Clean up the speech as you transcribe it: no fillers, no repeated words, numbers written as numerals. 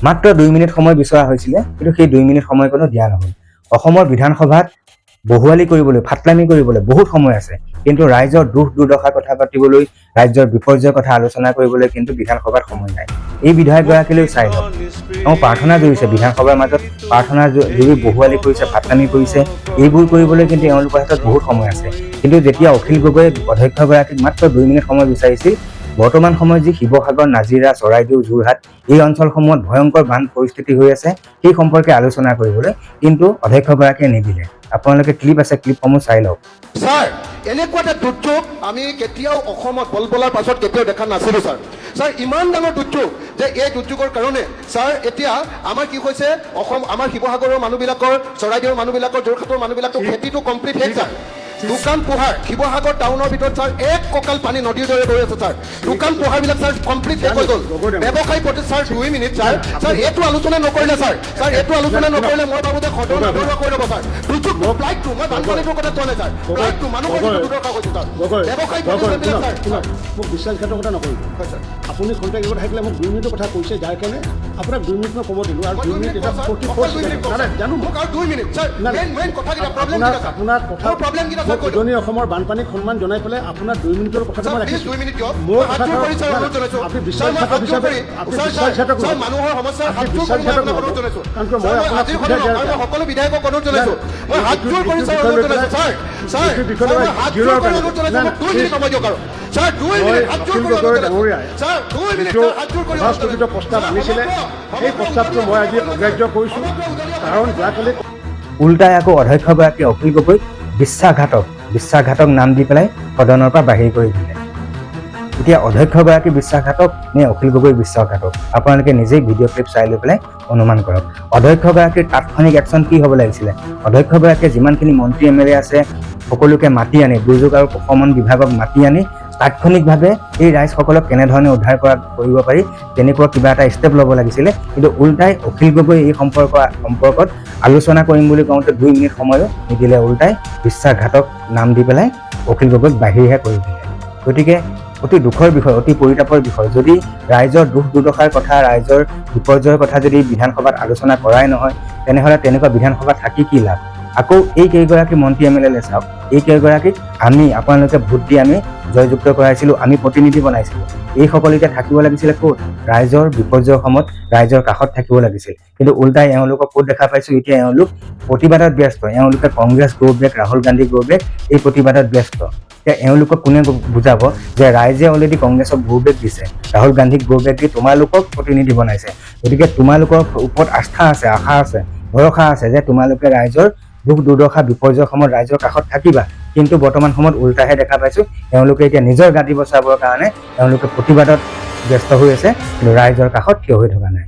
মাত্ৰ 2 মিনিট সময় বিচৰা হৈছিলে, কিন্তু সেই 2 মিনিট সময় কোনো দিয়া নহ'ল। অসমৰ বিধানসভাত বহুৱালি কৰিবলৈ, ফাটলামি কৰিবলৈ বহুত সময় আছে, কিন্তু ৰাইজৰ দুখ দুৰ্দশাৰ কথা পাতিবলৈ, ৰাজ্যৰ বিপৰ্যয়ৰ কথা আলোচনা কৰিবলৈ কিন্তু বিধানসভাত সময় নাই। এই বিধায়কগৰাকীলৈ চাই লওক, তেওঁ প্ৰাৰ্থনা জুৰিছে, বিধানসভাৰ মাজত প্ৰাৰ্থনা জুৰি বহুৱালি কৰিছে, ফাটলামি কৰিছে, এইবোৰ কৰিবলৈ কিন্তু এওঁলোকৰ হাতত বহুত সময় আছে। কিন্তু যেতিয়া অখিল গগৈয়ে অধ্যক্ষগৰাকীক মাত্ৰ 2 মিনিট সময় বিচাৰিছিল, বৰ্তমান সময়ত যি শিৱসাগৰ, নাজিৰা, চৰাইদেউ, যোৰহাট এই অঞ্চলসমূহত ভয়ংকৰ বান পৰিস্থিতি হৈ আছে, সেই সম্পৰ্কে আলোচনা কৰিবলৈ কিন্তু অধ্যক্ষগৰাকীয়ে নিদিলে। আপোনালোকে ক্লিপ আছে, ক্লিপসমূহ চাই লওক। স্যাৰ, এনেকুৱা এটা দুৰ্যোগ আমি কেতিয়াও অসমত বলবলাৰ পাছত কেতিয়াও দেখা নাছিলো স্যাৰ। স্যাৰ, ইমান ডাঙৰ দুৰ্যোগ যে এই দুৰ্যোগৰ কাৰণে স্যাৰ এতিয়া আমাৰ কি হৈছে, আমাৰ শিৱসাগৰৰ মানুহবিলাকৰ, চৰাইদেউৰ মানুহবিলাকৰ, যোৰহাটৰ মানুহবিলাকৰ খেতিটো কমপ্লিট শেষ স্যাৰ। দোকান পোহাৰ শিৱসাগৰ টাউনৰ ভিতৰত স্যাৰ এক কঁকাল পানী নদীৰ দৰে বৈ আছে স্যাৰ। দোকান পোহাৰবিলাক স্যাৰ কমপ্লিট শেষ হৈ গ'ল। ব্যৱসায়ী প্ৰতি স্যাৰ 2 মিনিট স্যাৰ। স্যাৰ, এইটো আলোচনা নকৰিলে স্যাৰ, স্যাৰ এইটো আলোচনা নকৰিলে মই ভাবোঁ যে সদন আধৰুৱা কৰি ল'ব স্যাৰ। দুৰ্যোগ ফ্লাইটটো মই বানপানীটোৰ কথা কোৱা নাই স্যাৰ, ফ্লাইটটো মানুহৰ দুৰ্দশা কৈছোঁ স্যাৰ। ব্যৱসায়ী মোক বিশ্বাসঘাতকতা নকৰিব। আপুনি কণ্টেক্ট কৰি থাকিলে মোক 2 মিনিটৰ কথা কৈছে, যাৰ কাৰণে আপোনাক 2 মিনিট মই ক'ব দিলোঁ, আৰু 2 মিনিট এটা জানো মোক আৰু 2 মিনিট স্যাৰ। আপোনাৰ কথা উজনি অসমৰ বানপানীক সন্মান জনাই পেলাই আপোনাৰ 2 মিনিটৰ কথা মই ৰাখিছোঁ। মোৰ কথা আপুনি বিশ্বাসঘাতক হিচাপে বিশ্বাসঘাতক মানুহৰ সমস্যা কাৰণ মই আপোনাক সকলো বিধায়কক অনুৰোধ জনাইছোঁ, মই হাত জোৰ কৰি স্যাৰ অনুৰোধ জনাইছোঁ স্যাৰ। স্যাৰ, হাত জোৰ কৰি অনুৰোধ জনাইছোঁ, মোক 2 মিনিট সময় দিয়ক আৰু স্যাৰ। 2 মিনিট হাত জোৰ কৰি অনুৰোধ জনাইছোঁ স্যাৰ। 2 মিনিট হাত জোৰ কৰি সংস্কৃত প্ৰস্তাৱ আনিছিলে, সেই প্ৰস্তাৱটো মই আজি অগ্ৰাহ্য কৰিছোঁ, কাৰণ যোৱাকালি উল্টাই আকৌ অধ্যক্ষগৰাকীয়ে অখিল গগৈক বিশ্বাসঘাতক নাম দি পেলাই সদনৰ পৰা বাহিৰ কৰি দিলে। এতিয়া অধ্যক্ষগৰাকী বিশ্বাসঘাতক নে অখিল গগৈ বিশ্বাসঘাতক, আপোনালোকে নিজেই ভিডিঅ' ক্লিপ চাই লৈ পেলাই অনুমান কৰক। অধ্যক্ষগৰাকীৰ তাৎক্ষণিক একশ্যন কি হ'ব লাগিছিলে? অধ্যক্ষগৰাকীয়ে যিমানখিনি মন্ত্ৰী MLA আছে সকলোকে মাতি আনি, দুৰ্যোগ আৰু প্ৰশমন বিভাগক মাতি আনি তাৎক্ষণিকভাৱে এই ৰাইজসকলক কেনেধৰণে উদ্ধাৰ কৰিব পাৰি তেনেকুৱা কিবা এটা ষ্টেপ ল'ব লাগিছিলে। কিন্তু উল্টাই অখিল গগৈ এই সম্পৰ্কত আলোচনা কৰিম বুলি কওঁতে 2 মিনিট সময়ো নিদিলে, উল্টাই বিশ্বাসঘাতক নাম দি পেলাই অখিল গগৈক বাহিৰহে কৰি দিলে। গতিকে অতি দুখৰ বিষয়, অতি পৰিতাপৰ বিষয়। যদি ৰাইজৰ দুখ দুৰ্দশাৰ কথা, ৰাইজৰ বিপৰ্যয়ৰ কথা যদি বিধানসভাত আলোচনা কৰাই নহয়, তেনেহ'লে তেনেকুৱা বিধানসভা থাকি কি লাভ? আকৌ এই কেইগৰাকী মন্ত্ৰী MLA চাওক, এই কেইগৰাকীক আপোনালোকে ভোট দি আমি জয়যুক্ত কৰাইছিলোঁ, আমি প্ৰতিনিধি বনাইছিলোঁ। এইসকল এতিয়া থাকিব লাগিছিলে ক'ত? ৰাইজৰ বিপৰ্যয়ৰ সময়ত ৰাইজৰ কাষত থাকিব লাগিছিল। কিন্তু উল্টাই এওঁলোকক ক'ত দেখা পাইছোঁ? এতিয়া এওঁলোক প্ৰতিবাদত ব্যস্ত। এওঁলোকে Congress go back, Rahul Gandhi go back, এই প্ৰতিবাদত ব্যস্ত। এতিয়া এওঁলোকক কোনে বুজাব যে ৰাইজে অলৰেডি কংগ্ৰেছক গো বেক দিছে, ৰাহুল গান্ধীক গো বেক দি তোমালোকক প্ৰতিনিধি বনাইছে। গতিকে তোমালোকৰ ওপৰত আস্থা আছে, আশা আছে, ভৰসা আছে যে তোমালোকে ৰাইজৰ দুখ দুৰ্দশা বিপৰ্যয়ৰ সময়ত ৰাইজৰ কাষত থাকিবা। কিন্তু বৰ্তমান সময়ত উল্টাহে দেখা পাইছোঁ, তেওঁলোকে এতিয়া নিজৰ গাদী বচাবৰ কাৰণে তেওঁলোকে প্ৰতিবাদত ব্যস্ত হৈ আছে, কিন্তু ৰাইজৰ কাষত থিয় হৈ থকা নাই।